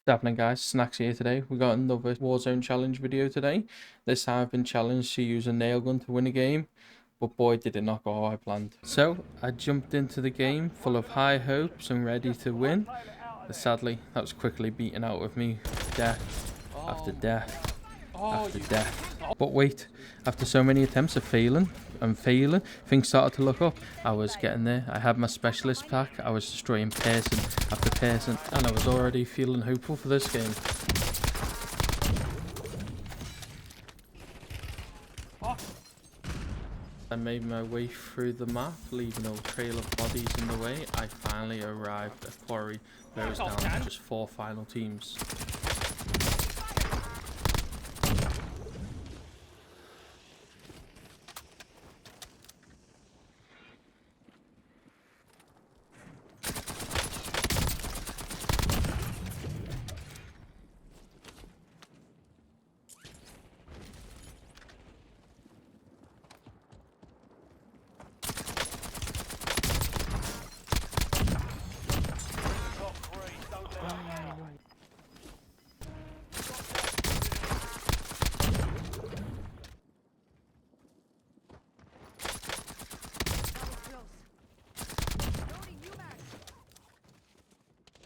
Happening, guys? Snacks here today. We got another Warzone challenge video today. This time I've been challenged to use a nail gun to win a game, but boy did it not go how I planned. So I jumped into the game full of high hopes and ready to win, but sadly that was quickly beaten out of me, death after death after death. But wait, after so many attempts of failing, things started to look up. I was getting there. I had my specialist pack. I was destroying person after person, and I was already feeling hopeful for this game. I made my way through the map, leaving a trail of bodies in the way. I finally arrived at Quarry, where it was down to just 4 final teams.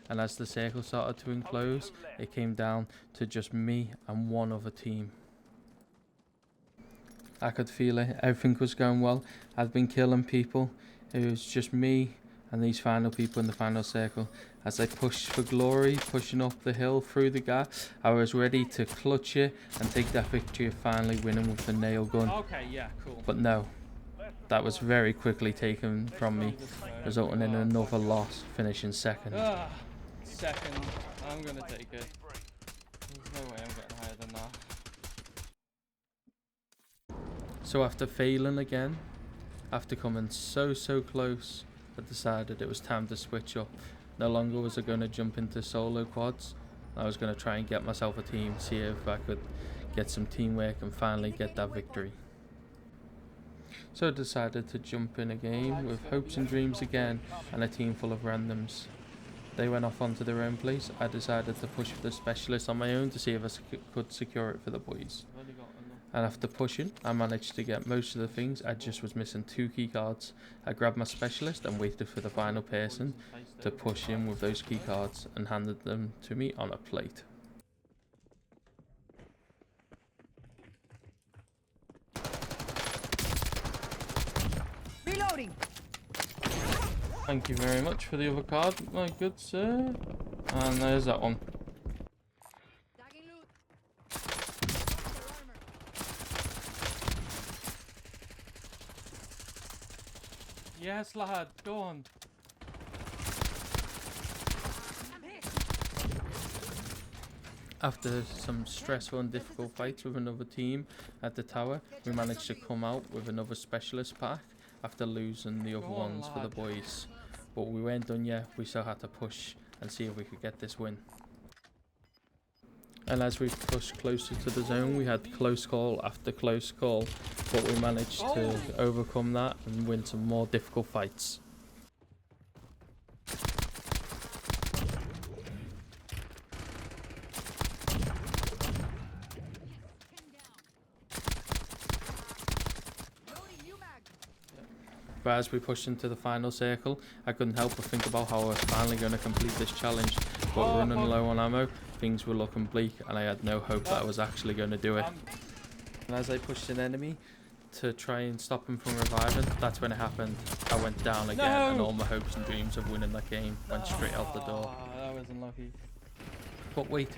And as the circle started to enclose, it came down to just me and one other team. I could feel it, everything was going well. I'd been killing people. It was just me and these final people in the final circle. As I pushed for glory, pushing up the hill through the gap, I was ready to clutch it and take that victory of finally winning with the nail gun. Okay, yeah, cool. But no, that was very quickly taken from me, resulting in another loss, finishing second. Second, I'm gonna take it. There's no way I'm getting higher than that. So after failing again, after coming so close, I decided it was time to switch up. No longer was I going to jump into solo quads. I was going to try and get myself a team, see if I could get some teamwork and finally get that victory. So I decided to jump in a game with hopes and dreams again and a team full of randoms. They went off onto their own place. I decided to push for the specialist on my own to see if I could secure it for the boys. And after pushing, I managed to get most of the things. I just was missing 2 key cards. I grabbed my specialist and waited for the final person to push in with those key cards and handed them to me on a plate. Reloading. Thank you very much for the other card, my good sir. And there's that one. Yes, lad, go on. After some stressful and difficult fights with another team at the tower, we managed to come out with another specialist pack after losing the other ones for the boys. But we weren't done yet, we still had to push and see if we could get this win. And as we pushed closer to the zone, we had close call after close call, but we managed to overcome that and win some more difficult fights. But as we pushed into the final circle, I couldn't help but think about how I was finally going to complete this challenge. But running low on ammo, things were looking bleak and I had no hope that I was actually going to do it. And as I pushed an enemy to try and stop him from reviving, that's when it happened. I went down again and all my hopes and dreams of winning that game went straight out the door. That was unlucky. But wait,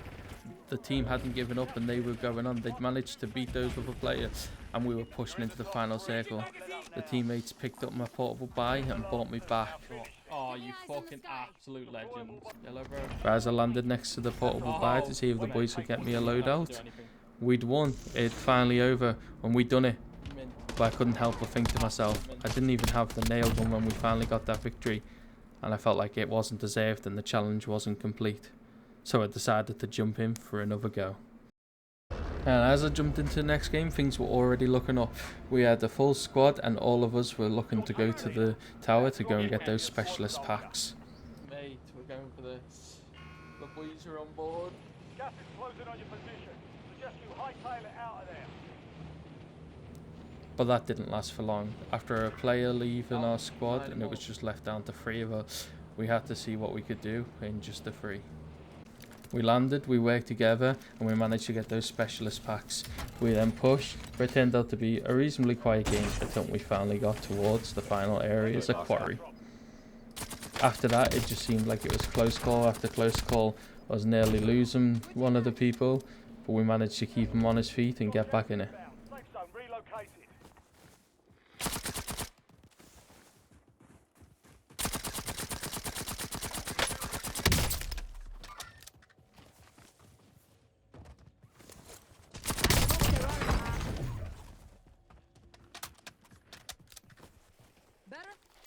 the team hadn't given up and they were going on. They'd managed to beat those other players and we were pushing into the final circle. The teammates picked up my portable buy and brought me back. Oh, you fucking absolute legend. Yellow, bro. But as I landed next to the portable buy to see if the boys could get me a loadout, we'd won. It'd finally over and we'd done it. But I couldn't help but think to myself, I didn't even have the nail gun when we finally got that victory. And I felt like it wasn't deserved and the challenge wasn't complete. So I decided to jump in for another go. And as I jumped into the next game, things were already looking up. We had a full squad and all of us were looking to go to the tower to go and get those specialist packs. Mate, we're going for this. Look Boys are on board. Gas is closing on your position. Suggest you hightail it out of there. But that didn't last for long. After a player leaving our squad and it was just left down to 3 of us, we had to see what we could do in just the 3. We landed, we worked together, and we managed to get those specialist packs. We then pushed, but it turned out to be a reasonably quiet game until we finally got towards the final areas of Quarry. After that, it just seemed like it was close call after close call. I was nearly losing one of the people, but we managed to keep him on his feet and get back in it. Safe zone relocated.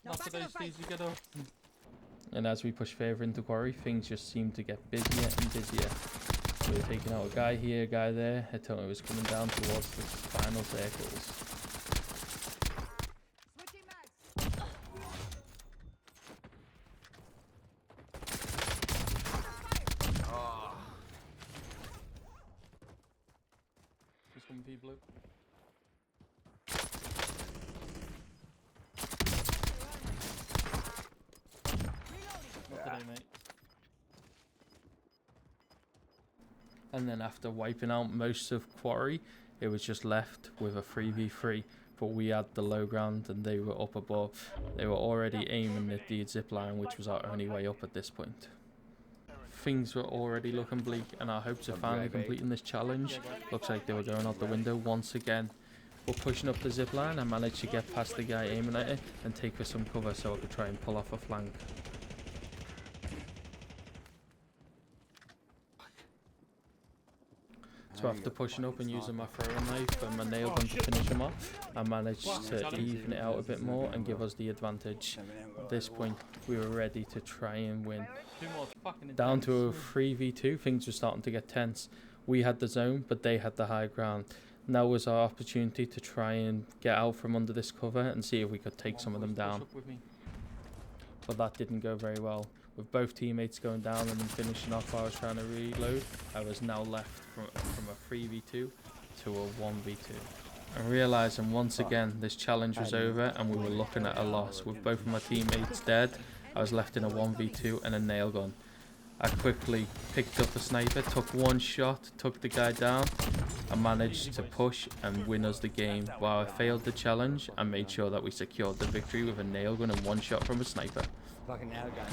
Not today's easy get up. And as we pushed further into Quarry, things just seemed to get busier and busier. We were taking out a guy here, a guy there, until it was coming down towards the final circles. Switching mags. Just coming for you, Blue. Not today, mate. And then after wiping out most of Quarry, it was just left with a 3v3. But we had the low ground and they were up above. They were already aiming at the zip line, which was our only way up at this point. Things were already looking bleak, and our hopes of finally completing this challenge looks like they were going out the window once again. We're pushing up the zip line. I managed to get past the guy aiming at it and take for some cover so I could try and pull off a flank. So after pushing up and using my throwing knife and my nail gun to finish him off, I managed to even it out a bit more and give us the advantage. At this point, we were ready to try and win. Two more fucking Down to a 3v2, things were starting to get tense. We had the zone, but they had the high ground. Now was our opportunity to try and get out from under this cover and see if we could take some of them down. But that didn't go very well. With both teammates going down and then finishing off while I was trying to reload, I was now left from a 3v2 to a 1v2. And realising once again this challenge was over and we were looking at a loss. With both of my teammates dead, I was left in a 1v2 and a nail gun. I quickly picked up a sniper, took one shot, took the guy down, and managed to push and win us the game. While I failed the challenge, I made sure that we secured the victory with a nail gun and one shot from a sniper.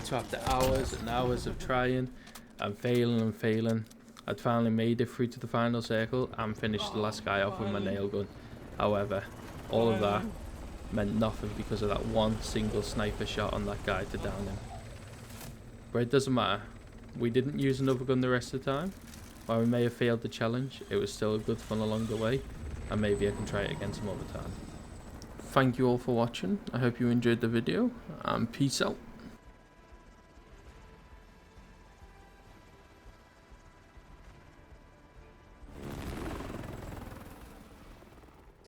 So after hours and hours of trying and failing, I'd finally made it through to the final circle and finished the last guy off with my nail gun. However, all of that meant nothing because of that one single sniper shot on that guy to down him. But it doesn't matter. We didn't use another gun the rest of the time. While we may have failed the challenge, it was still good fun along the way, and maybe I can try it again some other time. Thank you all for watching. I hope you enjoyed the video, and peace out.